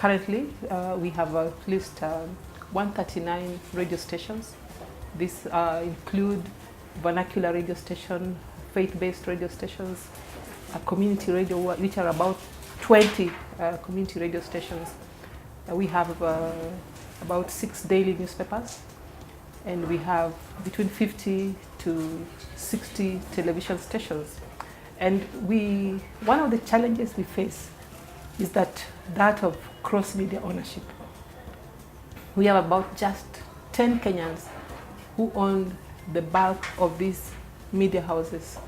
currently, we have at least 139 radio stations. These include vernacular radio station, faith-based radio stations, community radio, which are about 20 community radio stations. We have about 6 daily newspapers, and we have between 50 to 60 television stations. And one of the challenges we face is that of cross-media ownership. We have about just 10 Kenyans who own the bulk of these media houses.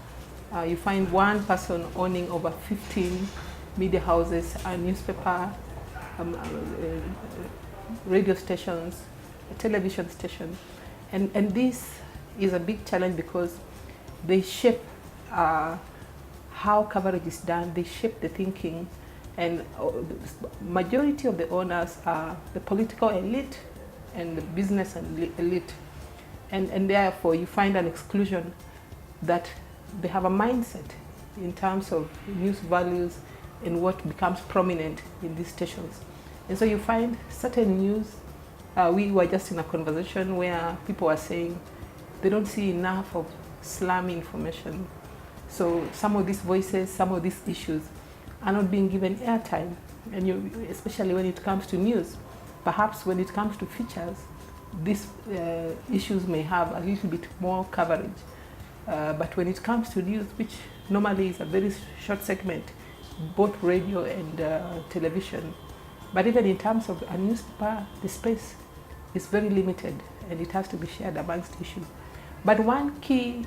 You find one person owning over 15 media houses, a newspaper, radio stations, a television station. And this is a big challenge because they shape how coverage is done, they shape the thinking, and the majority of the owners are the political elite and the business elite. And therefore you find an exclusion that they have a mindset in terms of news values and what becomes prominent in these stations. And so you find certain news, we were just in a conversation where people were saying they don't see enough of slum information. So some of these voices, some of these issues are not being given airtime, and especially when it comes to news. Perhaps when it comes to features, these issues may have a little bit more coverage. But when it comes to news, which normally is a very short segment, both radio and television, but even in terms of a newspaper, the space is very limited and it has to be shared amongst issues. But one key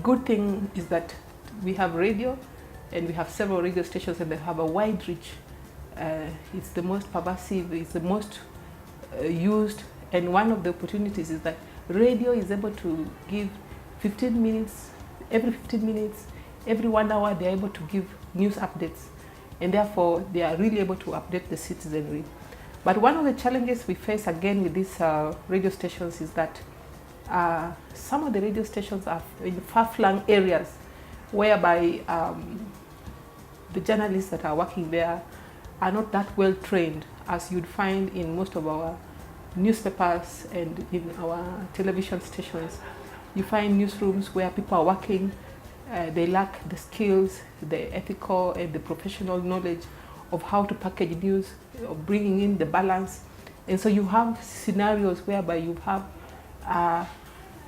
good thing is that we have radio, and we have several radio stations, and they have a wide reach. It's the most pervasive, it's the most used, and one of the opportunities is that radio is able to give 15 minutes, every 15 minutes, every 1 hour, they're able to give news updates, and therefore they are really able to update the citizenry. But one of the challenges we face again with these radio stations is that some of the radio stations are in far-flung areas whereby the journalists that are working there are not that well trained as you'd find in most of our newspapers and in our television stations. You find newsrooms where people are working, they lack the skills, the ethical and the professional knowledge of how to package news, of bringing in the balance. And so you have scenarios whereby you have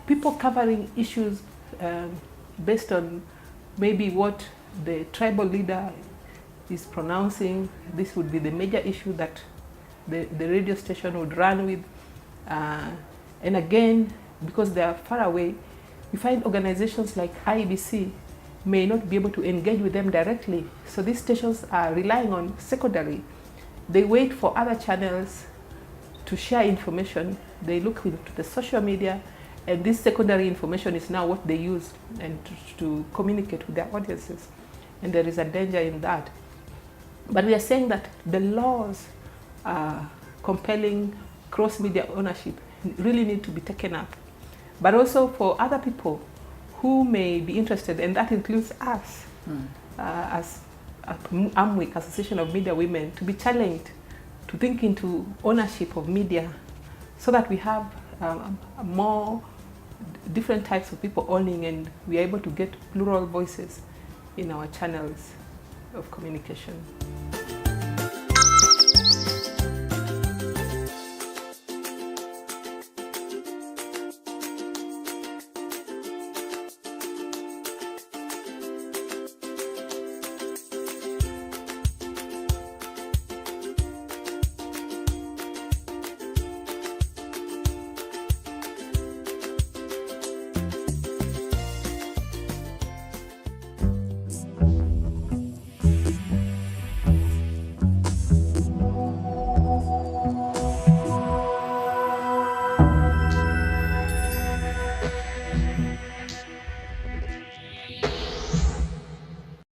people covering issues based on maybe what the tribal leader is pronouncing. This would be the major issue that the radio station would run with. And again, because they are far away, you find organizations like IEBC may not be able to engage with them directly. So these stations are relying on secondary. They wait for other channels to share information. They look into the social media, and this secondary information is now what they use and to communicate with their audiences. And there is a danger in that. But we are saying that the laws compelling cross-media ownership really need to be taken up. But also for other people who may be interested, and that includes us as AMWIK, Association of Media Women, to be challenged to think into ownership of media so that we have more different types of people owning, and we are able to get plural voices in our channels of communication.